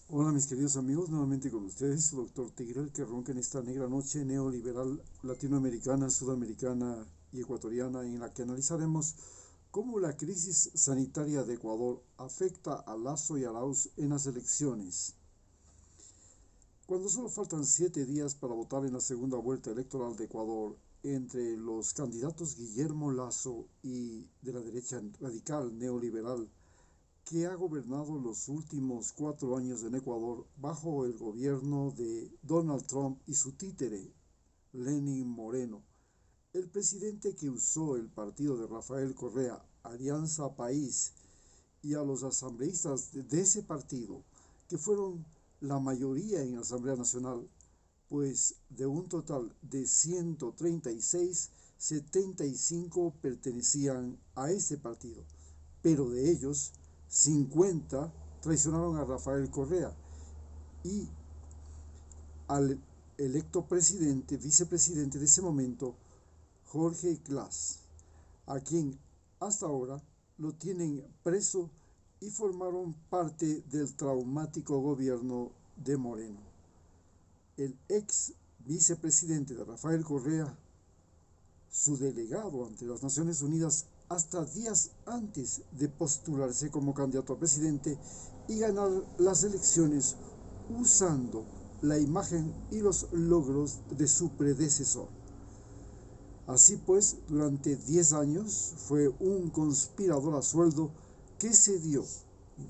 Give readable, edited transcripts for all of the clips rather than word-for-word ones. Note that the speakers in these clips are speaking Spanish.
Hola mis queridos amigos, nuevamente con ustedes, su doctor Tigre, el que ronca en esta negra noche neoliberal latinoamericana, sudamericana y ecuatoriana, en la que analizaremos cómo la crisis sanitaria de Ecuador afecta a Lasso y Arauz en las elecciones. Cuando solo faltan 7 días para votar en la segunda vuelta electoral de Ecuador, entre los candidatos Guillermo Lasso y de la derecha radical neoliberal que ha gobernado los últimos 4 años en Ecuador bajo el gobierno de Donald Trump y su títere, Lenin Moreno, el presidente que usó el partido de Rafael Correa, Alianza País, y a los asambleístas de ese partido, que fueron la mayoría en la Asamblea Nacional, pues de un total de 136, 75 pertenecían a ese partido, pero de ellos 50 traicionaron a Rafael Correa y al electo presidente, vicepresidente de ese momento, Jorge Glass, a quien hasta ahora lo tienen preso y formaron parte del traumático gobierno de Moreno. El ex vicepresidente de Rafael Correa, su delegado ante las Naciones Unidas hasta días antes de postularse como candidato a presidente y ganar las elecciones usando la imagen y los logros de su predecesor. Así pues, durante 10 años fue un conspirador a sueldo que cedió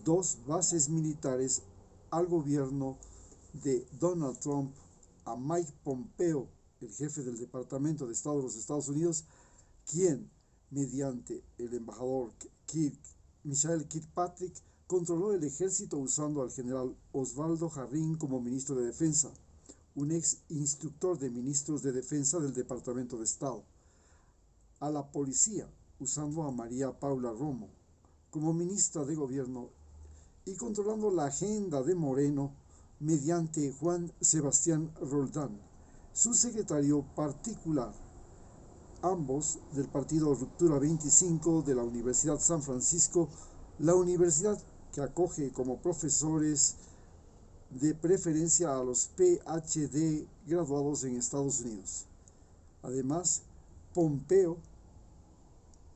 2 bases militares al gobierno de Donald Trump, a Mike Pompeo, el jefe del Departamento de Estado de los Estados Unidos, quien, mediante el embajador Michael Kirkpatrick, controló el ejército usando al general Osvaldo Jarrín como ministro de Defensa, un ex instructor de ministros de Defensa del Departamento de Estado, a la policía usando a María Paula Romo como ministra de Gobierno y controlando la agenda de Moreno mediante Juan Sebastián Roldán, su secretario particular, ambos del partido Ruptura 25 de la Universidad San Francisco, la universidad que acoge como profesores de preferencia a los PhD graduados en Estados Unidos. Además, Pompeo,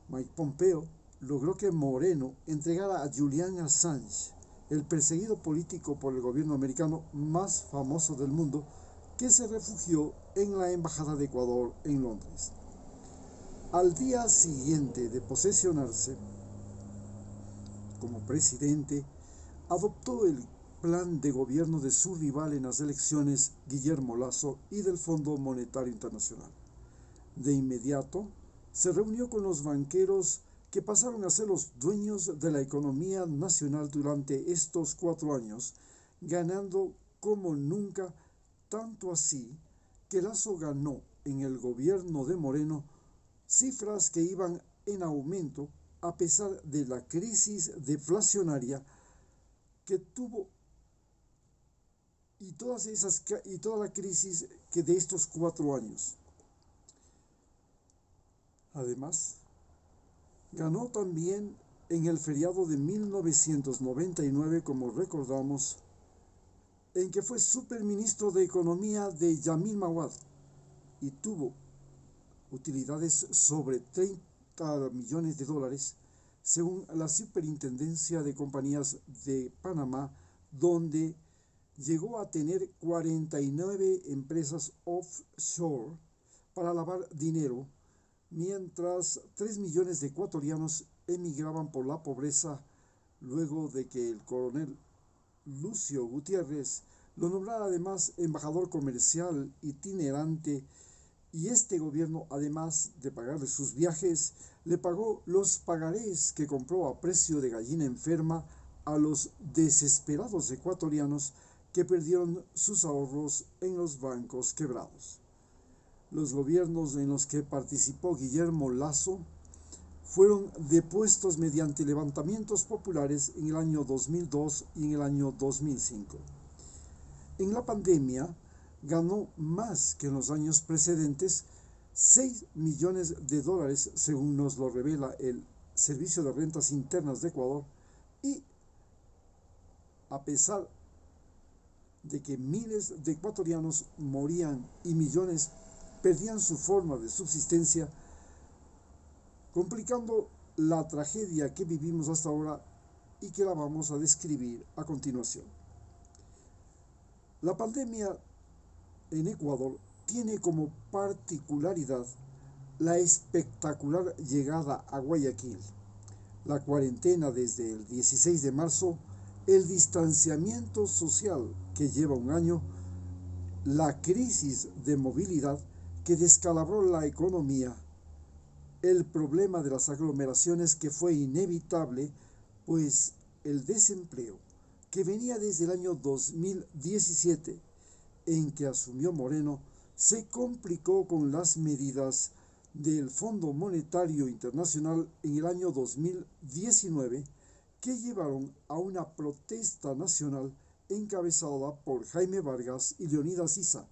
Mike Pompeo, logró que Moreno entregara a Julian Assange, el perseguido político por el gobierno americano más famoso del mundo, que se refugió en la Embajada de Ecuador en Londres. Al día siguiente de posesionarse como presidente, adoptó el plan de gobierno de su rival en las elecciones, Guillermo Lasso, y del Fondo Monetario Internacional. De inmediato, se reunió con los banqueros que pasaron a ser los dueños de la economía nacional durante estos 4 años, ganando como nunca, tanto así que Lasso ganó en el gobierno de Moreno cifras que iban en aumento a pesar de la crisis deflacionaria que tuvo y toda la crisis que de estos 4 años. Además, ganó también en el feriado de 1999, como recordamos, en que fue superministro de Economía de Yamil Mawad y tuvo utilidades sobre 30 millones de dólares, según la Superintendencia de Compañías de Panamá, donde llegó a tener 49 empresas offshore para lavar dinero, mientras 3 millones de ecuatorianos emigraban por la pobreza luego de que el coronel Lucio Gutiérrez lo nombrara además embajador comercial itinerante, y este gobierno, además de pagarle sus viajes, le pagó los pagarés que compró a precio de gallina enferma a los desesperados ecuatorianos que perdieron sus ahorros en los bancos quebrados. Los gobiernos en los que participó Guillermo Lasso fueron depuestos mediante levantamientos populares en el año 2002 y en el año 2005. En la pandemia ganó más que en los años precedentes, 6 millones de dólares, según nos lo revela el Servicio de Rentas Internas de Ecuador, y a pesar de que miles de ecuatorianos morían y millones perdían su forma de subsistencia, complicando la tragedia que vivimos hasta ahora y que la vamos a describir a continuación. La pandemia en Ecuador tiene como particularidad la espectacular llegada a Guayaquil, la cuarentena desde el 16 de marzo, el distanciamiento social que lleva un año, la crisis de movilidad que descalabró la economía, el problema de las aglomeraciones que fue inevitable, pues el desempleo que venía desde el año 2017 en que asumió Moreno se complicó con las medidas del Fondo Monetario Internacional en el año 2019 que llevaron a una protesta nacional encabezada por Jaime Vargas y Leonidas Issa,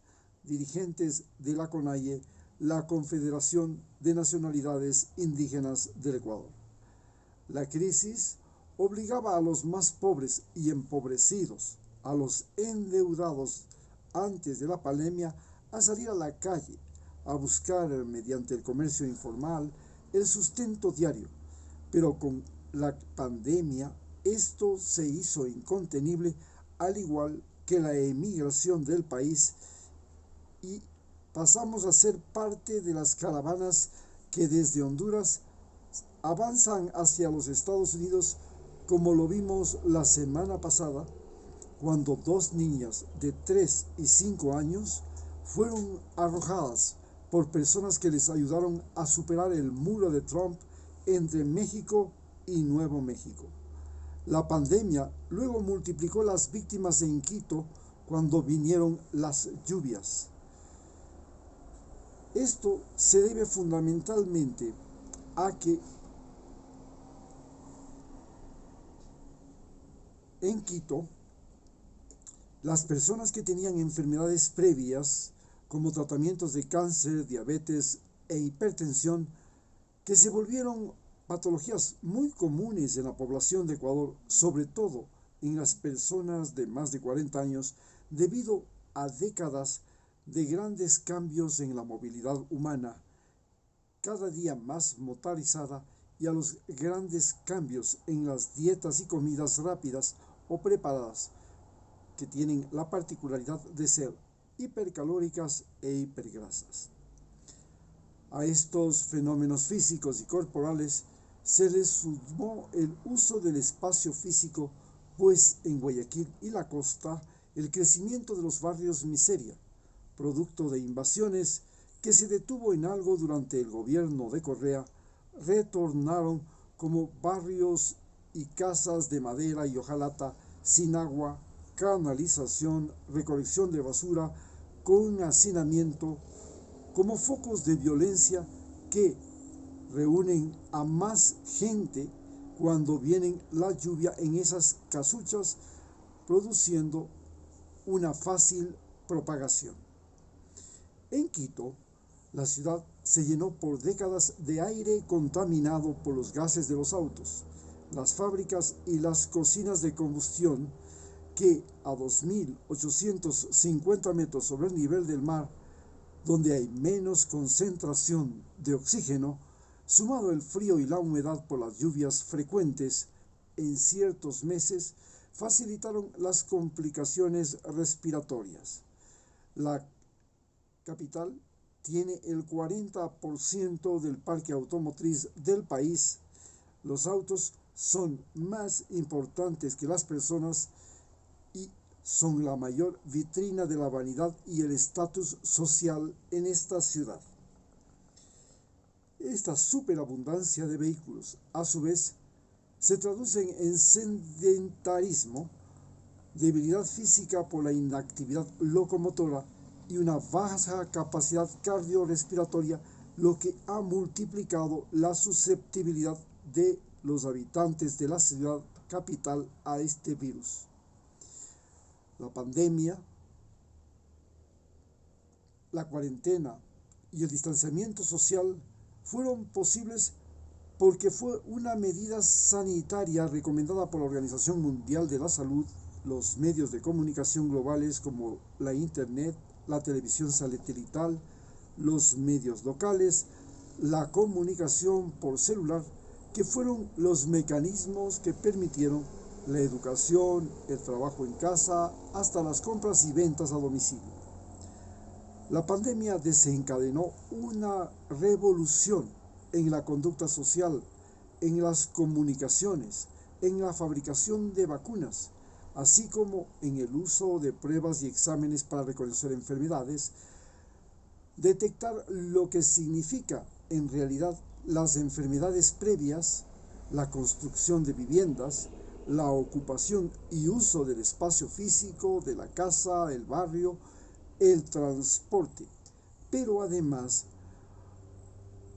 dirigentes de la CONAIE, la Confederación de Nacionalidades Indígenas del Ecuador. La crisis obligaba a los más pobres y empobrecidos, a los endeudados antes de la pandemia, a salir a la calle, a buscar mediante el comercio informal el sustento diario. Pero con la pandemia esto se hizo incontenible, al igual que la emigración del país, y pasamos a ser parte de las caravanas que desde Honduras avanzan hacia los Estados Unidos, como lo vimos la semana pasada, cuando dos niñas de 3 y 5 años fueron arrojadas por personas que les ayudaron a superar el muro de Trump entre México y Nuevo México. La pandemia luego multiplicó las víctimas en Quito cuando vinieron las lluvias. Esto se debe fundamentalmente a que en Quito las personas que tenían enfermedades previas, como tratamientos de cáncer, diabetes e hipertensión, que se volvieron patologías muy comunes en la población de Ecuador, sobre todo en las personas de más de 40 años, debido a décadas de grandes cambios en la movilidad humana, cada día más motorizada, y a los grandes cambios en las dietas y comidas rápidas o preparadas, que tienen la particularidad de ser hipercalóricas e hipergrasas. A estos fenómenos físicos y corporales se les sumó el uso del espacio físico, pues en Guayaquil y la costa el crecimiento de los barrios miseria, producto de invasiones que se detuvo en algo durante el gobierno de Correa, retornaron como barrios y casas de madera y hojalata sin agua, canalización, recolección de basura, con hacinamiento, como focos de violencia que reúnen a más gente cuando viene la lluvia en esas casuchas, produciendo una fácil propagación. En Quito, la ciudad se llenó por décadas de aire contaminado por los gases de los autos, las fábricas y las cocinas de combustión que a 2.850 metros sobre el nivel del mar, donde hay menos concentración de oxígeno, sumado el frío y la humedad por las lluvias frecuentes en ciertos meses, facilitaron las complicaciones respiratorias. La capital tiene el 40% del parque automotriz del país. Los autos son más importantes que las personas y son la mayor vitrina de la vanidad y el estatus social en esta ciudad. Esta superabundancia de vehículos, a su vez, se traducen en sedentarismo, debilidad física por la inactividad locomotora y una baja capacidad cardiorrespiratoria, lo que ha multiplicado la susceptibilidad de los habitantes de la ciudad capital a este virus. La pandemia, la cuarentena y el distanciamiento social fueron posibles porque fue una medida sanitaria recomendada por la Organización Mundial de la Salud los medios de comunicación globales como la Internet, la televisión satelital, los medios locales, la comunicación por celular, que fueron los mecanismos que permitieron la educación, el trabajo en casa, hasta las compras y ventas a domicilio. La pandemia desencadenó una revolución en la conducta social, en las comunicaciones, en la fabricación de vacunas, así como en el uso de pruebas y exámenes para reconocer enfermedades, detectar lo que significa en realidad las enfermedades previas, la construcción de viviendas, la ocupación y uso del espacio físico, de la casa, el barrio, el transporte, pero además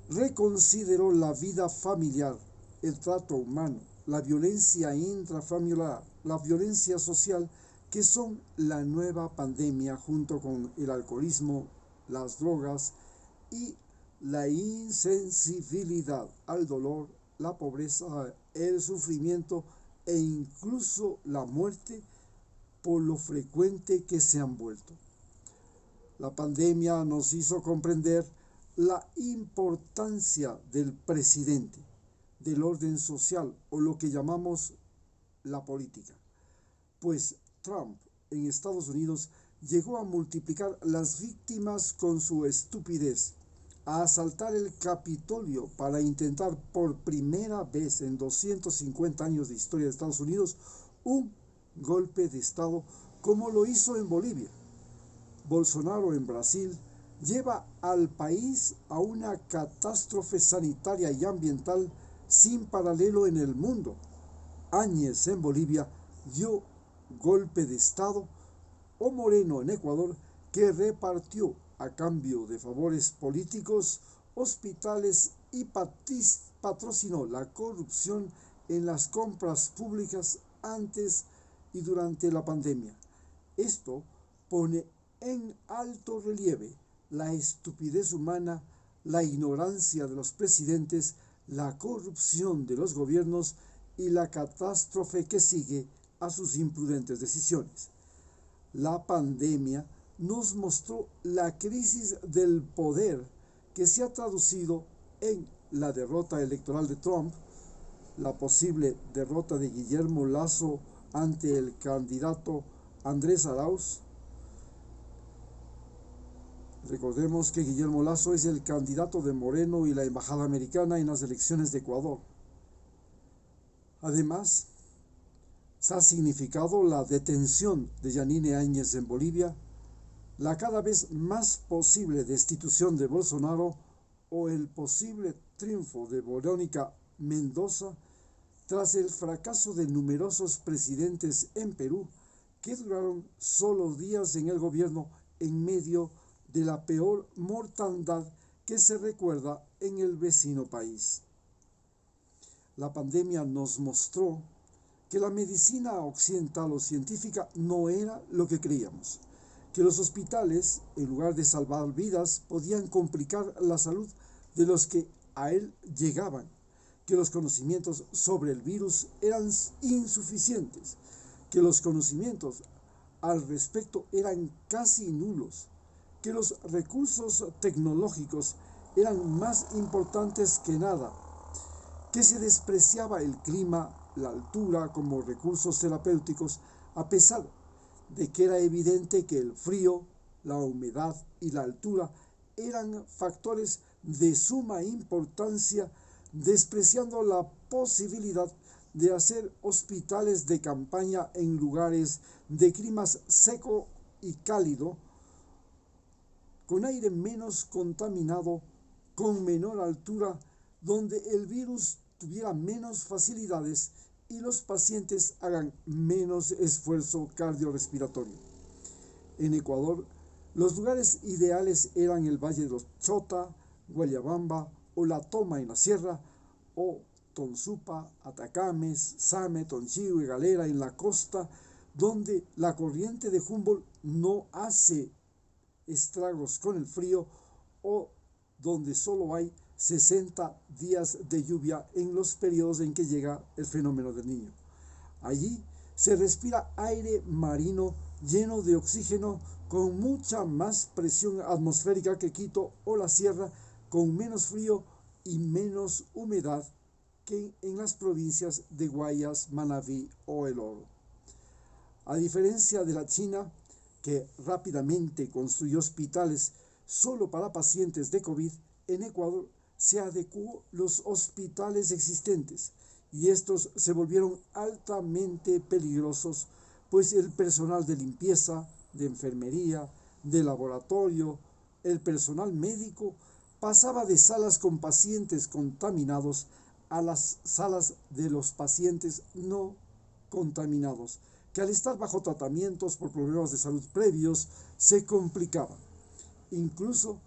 reconsideró la vida familiar, el trato humano, la violencia intrafamiliar, la violencia social, que son la nueva pandemia junto con el alcoholismo, las drogas y la insensibilidad al dolor, la pobreza, el sufrimiento e incluso la muerte por lo frecuente que se han vuelto. La pandemia nos hizo comprender la importancia del presidente, del orden social o lo que llamamos la política. Pues Trump en Estados Unidos llegó a multiplicar las víctimas con su estupidez, a asaltar el Capitolio para intentar por primera vez en 250 años de historia de Estados Unidos un golpe de Estado como lo hizo en Bolivia. Bolsonaro en Brasil lleva al país a una catástrofe sanitaria y ambiental sin paralelo en el mundo. Áñez en Bolivia dio golpe de Estado, o Moreno en Ecuador, que repartió a cambio de favores políticos, hospitales y patrocinó la corrupción en las compras públicas antes y durante la pandemia. Esto pone en alto relieve la estupidez humana, la ignorancia de los presidentes, la corrupción de los gobiernos y la catástrofe que sigue a sus imprudentes decisiones. La pandemia nos mostró la crisis del poder que se ha traducido en la derrota electoral de Trump, la posible derrota de Guillermo Lasso ante el candidato Andrés Arauz. Recordemos que Guillermo Lasso es el candidato de Moreno y la embajada americana en las elecciones de Ecuador. Además, se ha significado la detención de Yanine Áñez en Bolivia, la cada vez más posible destitución de Bolsonaro o el posible triunfo de Verónica Mendoza tras el fracaso de numerosos presidentes en Perú que duraron solo días en el gobierno en medio de la peor mortandad que se recuerda en el vecino país. La pandemia nos mostró que la medicina occidental o científica no era lo que creíamos, que los hospitales, en lugar de salvar vidas, podían complicar la salud de los que a él llegaban, que los conocimientos sobre el virus eran insuficientes, que los conocimientos al respecto eran casi nulos, que los recursos tecnológicos eran más importantes que nada, que se despreciaba el clima, la altura como recursos terapéuticos, a pesar de que era evidente que el frío, la humedad y la altura eran factores de suma importancia, despreciando la posibilidad de hacer hospitales de campaña en lugares de climas seco y cálido, con aire menos contaminado, con menor altura, donde el virus tuviera menos facilidades y los pacientes hagan menos esfuerzo cardiorrespiratorio. En Ecuador, los lugares ideales eran el Valle de los Chota, Guayabamba o La Toma en la Sierra, o Tonsupa, Atacames, Same, Tonchihue, Galera en la costa, donde la corriente de Humboldt no hace estragos con el frío o donde solo hay 60 días de lluvia en los periodos en que llega el fenómeno del Niño. Allí se respira aire marino lleno de oxígeno con mucha más presión atmosférica que Quito o la sierra, con menos frío y menos humedad que en las provincias de Guayas, Manabí o El Oro. A diferencia de la China, que rápidamente construyó hospitales solo para pacientes de COVID, en Ecuador se adecuó los hospitales existentes y estos se volvieron altamente peligrosos, pues el personal de limpieza, de enfermería, de laboratorio, el personal médico pasaba de salas con pacientes contaminados a las salas de los pacientes no contaminados, que al estar bajo tratamientos por problemas de salud previos se complicaban. Incluso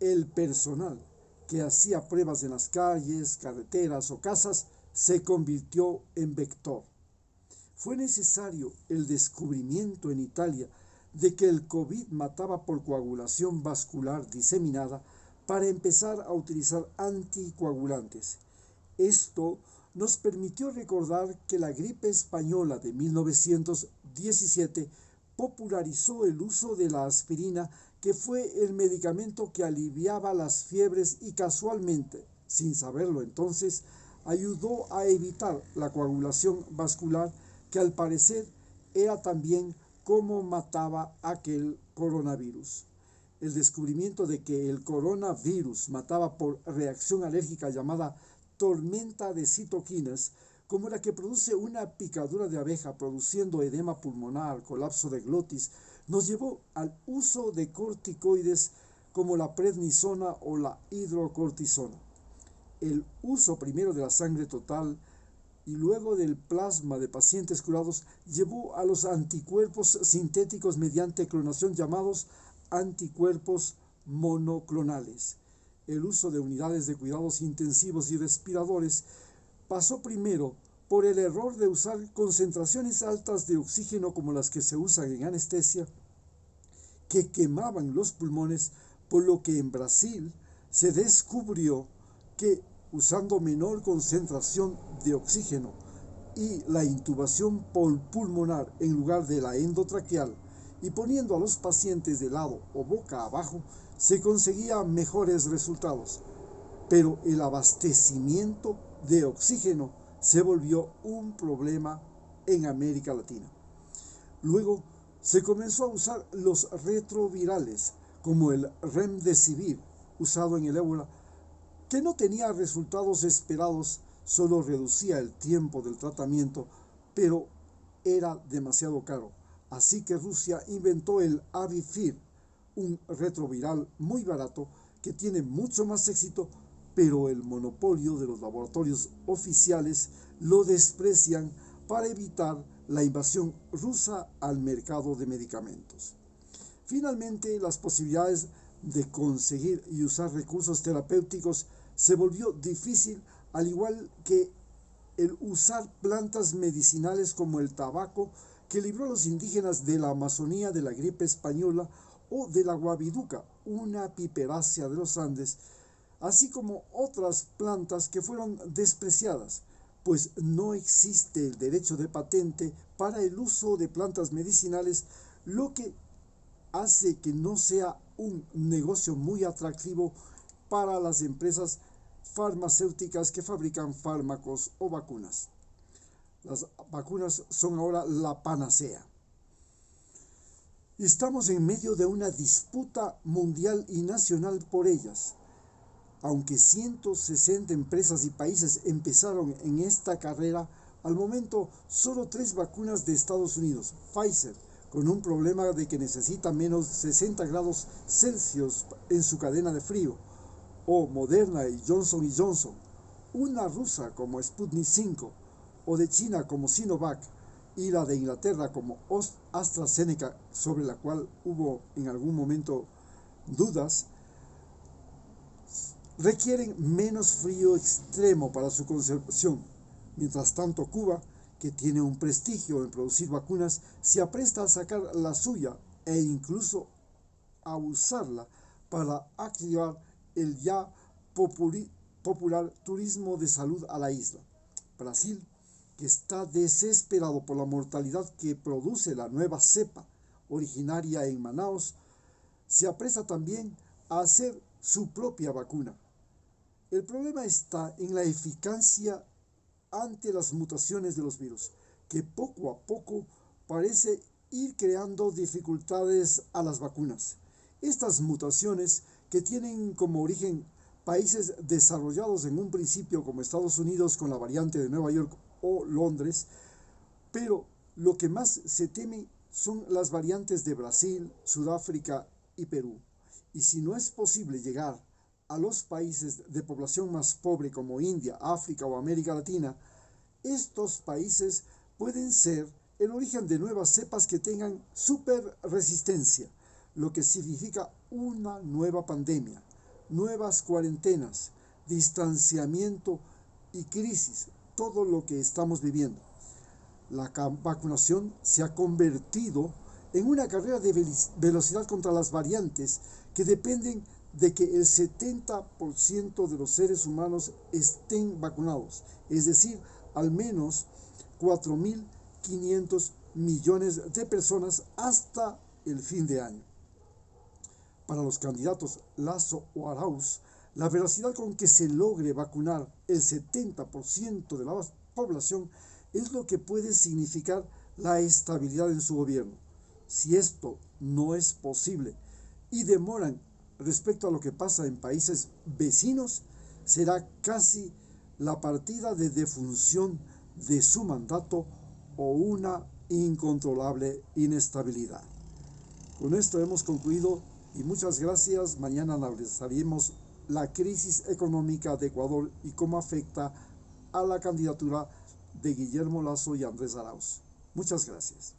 el personal que hacía pruebas en las calles, carreteras o casas se convirtió en vector. Fue necesario el descubrimiento en Italia de que el COVID mataba por coagulación vascular diseminada para empezar a utilizar anticoagulantes. Esto nos permitió recordar que la gripe española de 1917 popularizó el uso de la aspirina, que fue el medicamento que aliviaba las fiebres y casualmente, sin saberlo entonces, ayudó a evitar la coagulación vascular, que al parecer era también como mataba aquel coronavirus. El descubrimiento de que el coronavirus mataba por reacción alérgica llamada tormenta de citoquinas, como la que produce una picadura de abeja produciendo edema pulmonar, colapso de glotis, nos llevó al uso de corticoides como la prednisona o la hidrocortisona. El uso primero de la sangre total y luego del plasma de pacientes curados llevó a los anticuerpos sintéticos mediante clonación llamados anticuerpos monoclonales. El uso de unidades de cuidados intensivos y respiradores pasó primero por el error de usar concentraciones altas de oxígeno como las que se usan en anestesia, que quemaban los pulmones, por lo que en Brasil se descubrió que usando menor concentración de oxígeno y la intubación pulmonar en lugar de la endotraqueal y poniendo a los pacientes de lado o boca abajo, se conseguían mejores resultados. Pero el abastecimiento de oxígeno se volvió un problema en América Latina. Luego se comenzó a usar los retrovirales, como el Remdesivir, usado en el ébola, que no tenía resultados esperados, solo reducía el tiempo del tratamiento, pero era demasiado caro. Así que Rusia inventó el Avifir, un retroviral muy barato que tiene mucho más éxito, pero el monopolio de los laboratorios oficiales lo desprecian para evitar la invasión rusa al mercado de medicamentos. Finalmente, las posibilidades de conseguir y usar recursos terapéuticos se volvió difícil, al igual que el usar plantas medicinales como el tabaco, que libró a los indígenas de la Amazonía de la gripe española, o de la guabiduca, una piperácea de los Andes, así como otras plantas que fueron despreciadas, pues no existe el derecho de patente para el uso de plantas medicinales, lo que hace que no sea un negocio muy atractivo para las empresas farmacéuticas que fabrican fármacos o vacunas. Las vacunas son ahora la panacea. Estamos en medio de una disputa mundial y nacional por ellas. Aunque 160 empresas y países empezaron en esta carrera, al momento solo 3 vacunas de Estados Unidos, Pfizer, con un problema de que necesita menos 60 grados Celsius en su cadena de frío, o Moderna y Johnson, una rusa como Sputnik 5, o de China como Sinovac, y la de Inglaterra como AstraZeneca, sobre la cual hubo en algún momento dudas, requieren menos frío extremo para su conservación. Mientras tanto, Cuba, que tiene un prestigio en producir vacunas, se apresta a sacar la suya e incluso a usarla para activar el ya popular turismo de salud a la isla. Brasil que está desesperado por la mortalidad que produce la nueva cepa originaria en Manaos, se apresta también a hacer su propia vacuna. El problema está en la eficacia ante las mutaciones de los virus, que poco a poco parece ir creando dificultades a las vacunas. Estas mutaciones, que tienen como origen países desarrollados en un principio como Estados Unidos con la variante de Nueva York o Londres, pero lo que más se teme son las variantes de Brasil, Sudáfrica y Perú. Y si no es posible llegar a los países de población más pobre como India, África o América Latina, estos países pueden ser el origen de nuevas cepas que tengan superresistencia, lo que significa una nueva pandemia, nuevas cuarentenas, distanciamiento y crisis, todo lo que estamos viviendo. La vacunación se ha convertido en una carrera de velocidad contra las variantes que dependen de que el 70% de los seres humanos estén vacunados, es decir, al menos 4.500 millones de personas hasta el fin de año. Para los candidatos Lasso o Arauz, la velocidad con que se logre vacunar el 70% de la población es lo que puede significar la estabilidad en su gobierno. Si esto no es posible y demoran respecto a lo que pasa en países vecinos, será casi la partida de defunción de su mandato o una incontrolable inestabilidad. Con esto hemos concluido y muchas gracias. Mañana analizaremos la crisis económica de Ecuador y cómo afecta a la candidatura de Guillermo Lasso y Andrés Arauz. Muchas gracias.